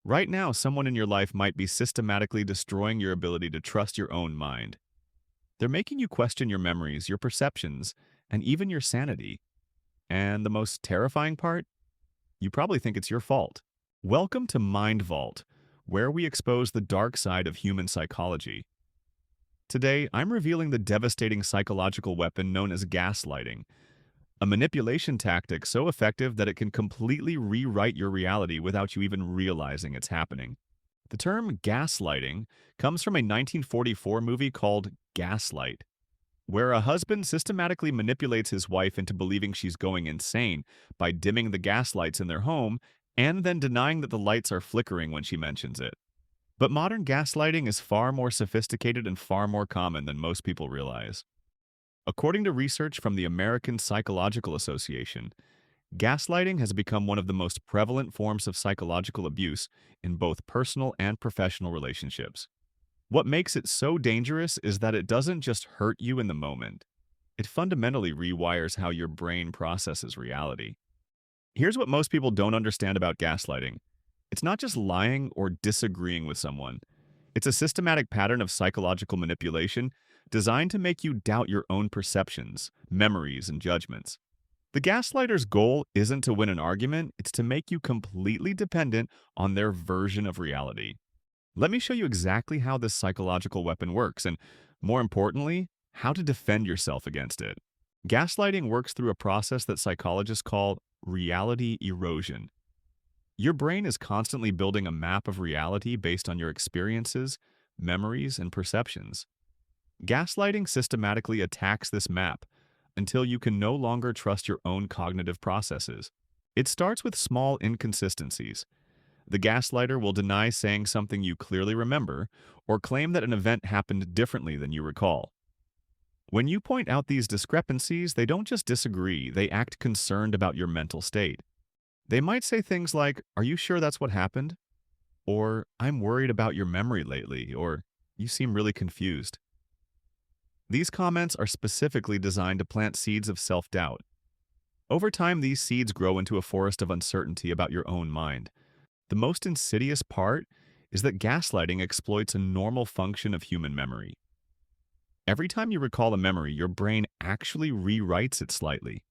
Right now, someone in your life might be systematically destroying your ability to trust your own mind. They're making you question your memories, your perceptions, and even your sanity. And the most terrifying part? You probably think it's your fault. Welcome to Mind Vault, where we expose the dark side of human psychology. Today, I'm revealing the devastating psychological weapon known as gaslighting, a manipulation tactic so effective that it can completely rewrite your reality without you even realizing it's happening. The term gaslighting comes from a 1944 movie called Gaslight, where a husband systematically manipulates his wife into believing she's going insane by dimming the gas lights in their home and then denying that the lights are flickering when she mentions it. But modern gaslighting is far more sophisticated and far more common than most people realize. According to research from the American Psychological Association, gaslighting has become one of the most prevalent forms of psychological abuse in both personal and professional relationships. What makes it so dangerous is that it doesn't just hurt you in the moment. It fundamentally rewires how your brain processes reality. Here's what most people don't understand about gaslighting. It's not just lying or disagreeing with someone. It's a systematic pattern of psychological manipulation designed to make you doubt your own perceptions, memories, and judgments. The gaslighter's goal isn't to win an argument, it's to make you completely dependent on their version of reality. Let me show you exactly how this psychological weapon works and, more importantly, how to defend yourself against it. Gaslighting works through a process that psychologists call reality erosion. Your brain is constantly building a map of reality based on your experiences, memories, and perceptions. Gaslighting systematically attacks this map until you can no longer trust your own cognitive processes. It starts with small inconsistencies. The gaslighter will deny saying something you clearly remember or claim that an event happened differently than you recall. When you point out these discrepancies, they don't just disagree, they act concerned about your mental state. They might say things like, "Are you sure that's what happened?" Or, "I'm worried about your memory lately," or, "You seem really confused." These comments are specifically designed to plant seeds of self-doubt. Over time, these seeds grow into a forest of uncertainty about your own mind. The most insidious part is that gaslighting exploits a normal function of human memory. Every time you recall a memory, your brain actually rewrites it slightly.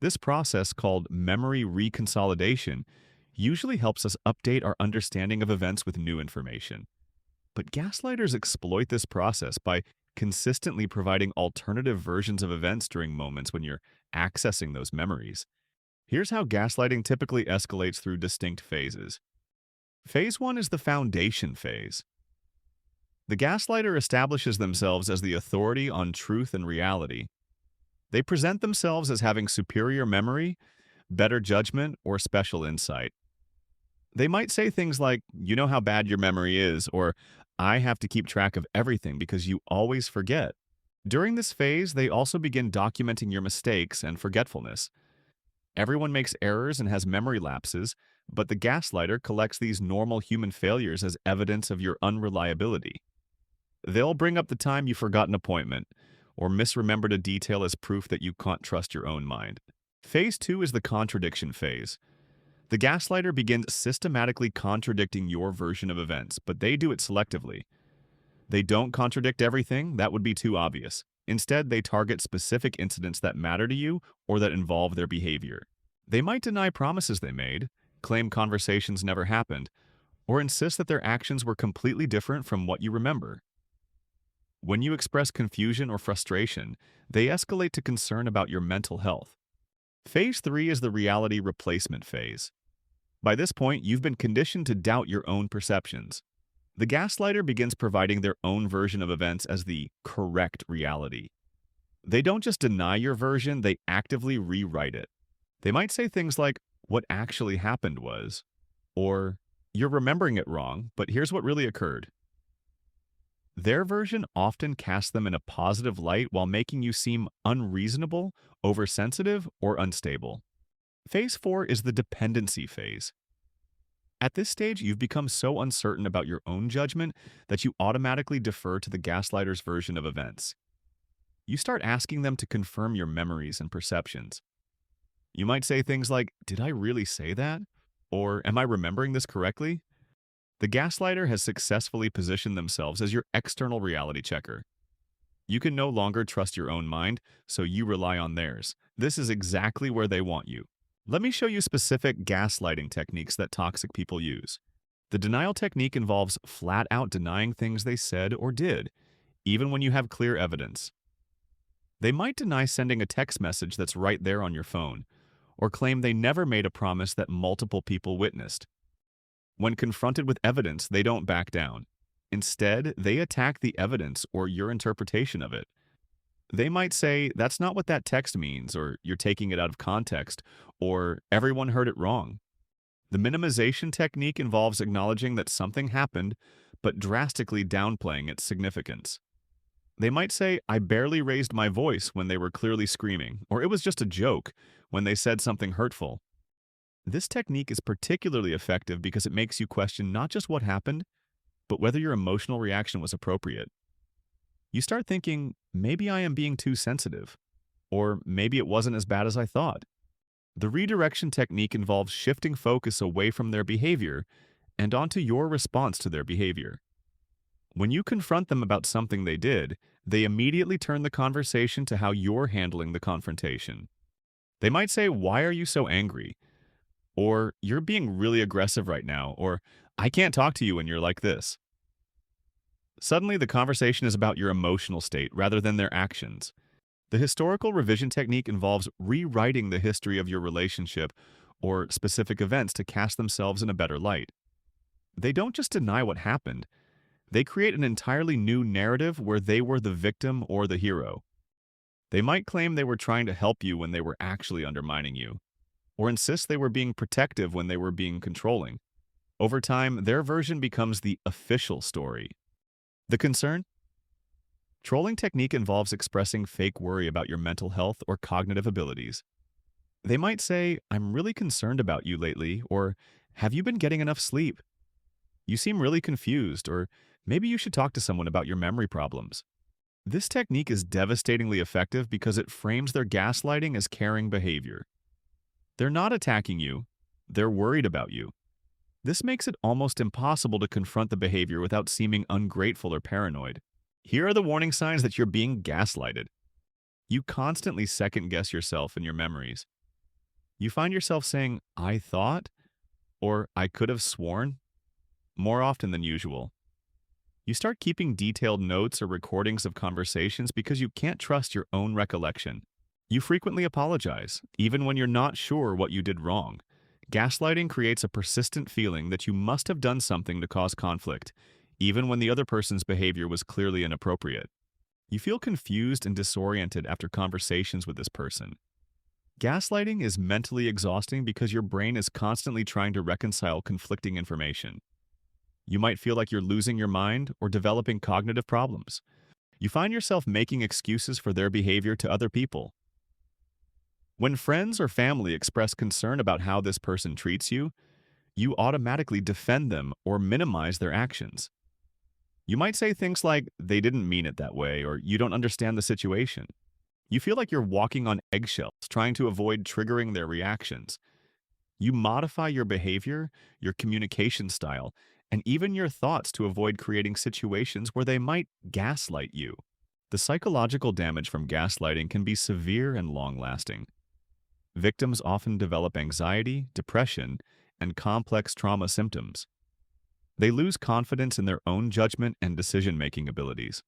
This process, called memory reconsolidation, usually helps us update our understanding of events with new information. But gaslighters exploit this process by consistently providing alternative versions of events during moments when you're accessing those memories. Here's how gaslighting typically escalates through distinct phases. Phase 1 is the foundation phase. The gaslighter establishes themselves as the authority on truth and reality. They present themselves as having superior memory, better judgment, or special insight. They might say things like, "You know how bad your memory is," or "I have to keep track of everything because you always forget." During this phase, they also begin documenting your mistakes and forgetfulness. Everyone makes errors and has memory lapses, but the gaslighter collects these normal human failures as evidence of your unreliability. They'll bring up the time you forgot an appointment, or misremembered a detail as proof that you can't trust your own mind. Phase 2 is the contradiction phase. The gaslighter begins systematically contradicting your version of events, but they do it selectively. They don't contradict everything, that would be too obvious. Instead, they target specific incidents that matter to you or that involve their behavior. They might deny promises they made, claim conversations never happened, or insist that their actions were completely different from what you remember. When you express confusion or frustration, they escalate to concern about your mental health. Phase 3 is the reality replacement phase. By this point, you've been conditioned to doubt your own perceptions. The gaslighter begins providing their own version of events as the correct reality. They don't just deny your version, they actively rewrite it. They might say things like, "What actually happened was," or "You're remembering it wrong, but here's what really occurred." Their version often casts them in a positive light while making you seem unreasonable, oversensitive, or unstable. Phase 4 is the dependency phase. At this stage, you've become so uncertain about your own judgment that you automatically defer to the gaslighter's version of events. You start asking them to confirm your memories and perceptions. You might say things like, "Did I really say that?" Or, "Am I remembering this correctly?" The gaslighter has successfully positioned themselves as your external reality checker. You can no longer trust your own mind, so you rely on theirs. This is exactly where they want you. Let me show you specific gaslighting techniques that toxic people use. The denial technique involves flat out denying things they said or did, even when you have clear evidence. They might deny sending a text message that's right there on your phone, or claim they never made a promise that multiple people witnessed. When confronted with evidence, they don't back down. Instead, they attack the evidence or your interpretation of it. They might say, "That's not what that text means," or "You're taking it out of context," or "Everyone heard it wrong." The minimization technique involves acknowledging that something happened, but drastically downplaying its significance. They might say, "I barely raised my voice," when they were clearly screaming, or "It was just a joke," when they said something hurtful. This technique is particularly effective because it makes you question not just what happened, but whether your emotional reaction was appropriate. You start thinking, maybe I am being too sensitive, or maybe it wasn't as bad as I thought. The redirection technique involves shifting focus away from their behavior and onto your response to their behavior. When you confront them about something they did, they immediately turn the conversation to how you're handling the confrontation. They might say, "Why are you so angry?" Or "You're being really aggressive right now," or "I can't talk to you when you're like this." Suddenly, the conversation is about your emotional state rather than their actions. The historical revision technique involves rewriting the history of your relationship or specific events to cast themselves in a better light. They don't just deny what happened, they create an entirely new narrative where they were the victim or the hero. They might claim they were trying to help you when they were actually undermining you, or insist they were being protective when they were being controlling. Over time, their version becomes the official story. The concern? Trolling technique involves expressing fake worry about your mental health or cognitive abilities. They might say, "I'm really concerned about you lately," or "Have you been getting enough sleep? You seem really confused," or "Maybe you should talk to someone about your memory problems." This technique is devastatingly effective because it frames their gaslighting as caring behavior. They're not attacking you, they're worried about you. This makes it almost impossible to confront the behavior without seeming ungrateful or paranoid. Here are the warning signs that you're being gaslighted. You constantly second-guess yourself and your memories. You find yourself saying, "I thought," or "I could have sworn," more often than usual. You start keeping detailed notes or recordings of conversations because you can't trust your own recollection. You frequently apologize, even when you're not sure what you did wrong. Gaslighting creates a persistent feeling that you must have done something to cause conflict, even when the other person's behavior was clearly inappropriate. You feel confused and disoriented after conversations with this person. Gaslighting is mentally exhausting because your brain is constantly trying to reconcile conflicting information. You might feel like you're losing your mind or developing cognitive problems. You find yourself making excuses for their behavior to other people. When friends or family express concern about how this person treats you, you automatically defend them or minimize their actions. You might say things like, "They didn't mean it that way," or "You don't understand the situation." You feel like you're walking on eggshells, trying to avoid triggering their reactions. You modify your behavior, your communication style, and even your thoughts to avoid creating situations where they might gaslight you. The psychological damage from gaslighting can be severe and long-lasting. Victims often develop anxiety, depression, and complex trauma symptoms. They lose confidence in their own judgment and decision-making abilities.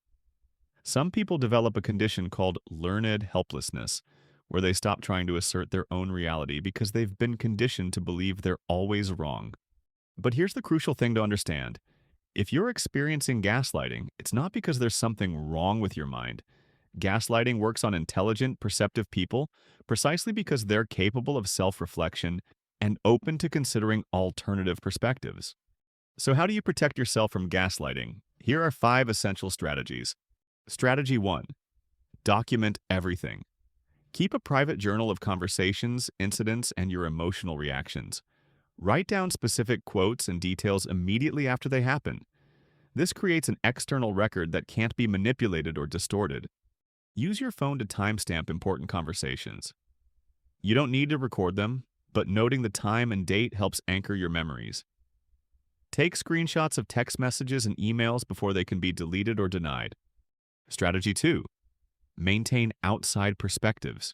Some people develop a condition called learned helplessness, where they stop trying to assert their own reality because they've been conditioned to believe they're always wrong. But here's the crucial thing to understand. If you're experiencing gaslighting, it's not because there's something wrong with your mind. Gaslighting works on intelligent, perceptive people precisely because they're capable of self-reflection and open to considering alternative perspectives. So how do you protect yourself from gaslighting? Here are 5 essential strategies. Strategy 1. Document everything. Keep a private journal of conversations, incidents, and your emotional reactions. Write down specific quotes and details immediately after they happen. This creates an external record that can't be manipulated or distorted. Use your phone to timestamp important conversations. You don't need to record them, but noting the time and date helps anchor your memories. Take screenshots of text messages and emails before they can be deleted or denied. Strategy 2. Maintain outside perspectives.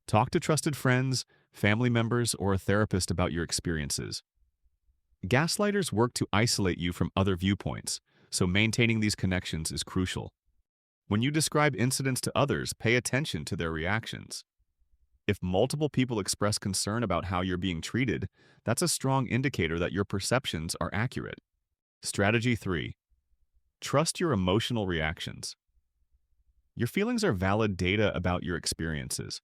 Talk to trusted friends, family members, or a therapist about your experiences. Gaslighters work to isolate you from other viewpoints, so maintaining these connections is crucial. When you describe incidents to others, pay attention to their reactions. If multiple people express concern about how you're being treated, that's a strong indicator that your perceptions are accurate. Strategy 3. Trust your emotional reactions. Your feelings are valid data about your experiences.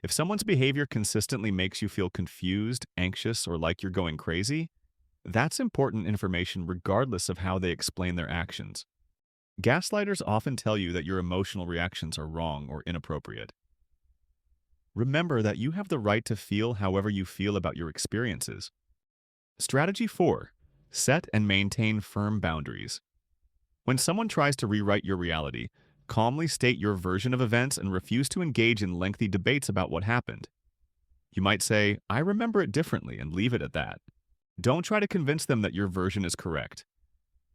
If someone's behavior consistently makes you feel confused, anxious, or like you're going crazy, that's important information regardless of how they explain their actions. Gaslighters often tell you that your emotional reactions are wrong or inappropriate. Remember that you have the right to feel however you feel about your experiences. Strategy 4. Set and maintain firm boundaries. When someone tries to rewrite your reality, calmly state your version of events and refuse to engage in lengthy debates about what happened. You might say, "I remember it differently," and leave it at that. Don't try to convince them that your version is correct.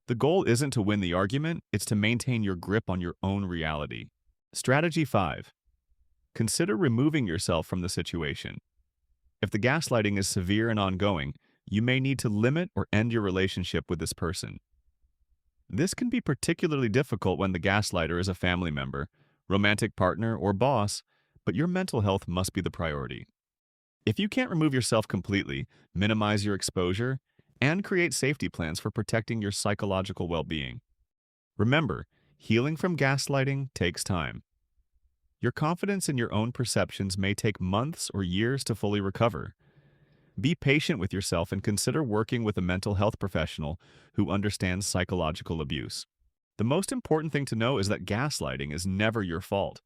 The goal isn't to win the argument, it's to maintain your grip on your own reality. Strategy 5. Consider removing yourself from the situation. If the gaslighting is severe and ongoing, you may need to limit or end your relationship with this person. This can be particularly difficult when the gaslighter is a family member, romantic partner, or boss, but your mental health must be the priority. If you can't remove yourself completely, minimize your exposure, and create safety plans for protecting your psychological well-being. Remember, healing from gaslighting takes time. Your confidence in your own perceptions may take months or years to fully recover. Be patient with yourself and consider working with a mental health professional who understands psychological abuse. The most important thing to know is that gaslighting is never your fault.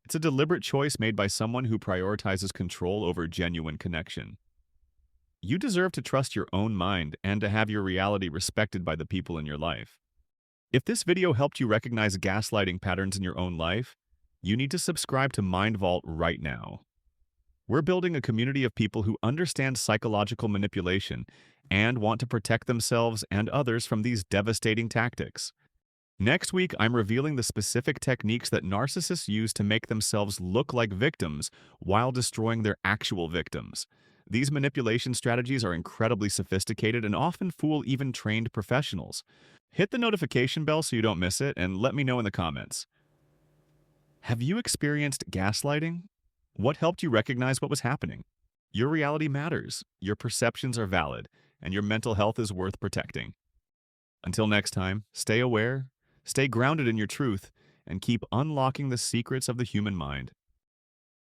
It's a deliberate choice made by someone who prioritizes control over genuine connection. You deserve to trust your own mind and to have your reality respected by the people in your life. If this video helped you recognize gaslighting patterns in your own life, you need to subscribe to Mind Vault right now. We're building a community of people who understand psychological manipulation and want to protect themselves and others from these devastating tactics. Next week, I'm revealing the specific techniques that narcissists use to make themselves look like victims while destroying their actual victims. These manipulation strategies are incredibly sophisticated and often fool even trained professionals. Hit the notification bell so you don't miss it, and let me know in the comments. Have you experienced gaslighting? What helped you recognize what was happening? Your reality matters, your perceptions are valid, and your mental health is worth protecting. Until next time, stay aware, stay grounded in your truth, and keep unlocking the secrets of the human mind.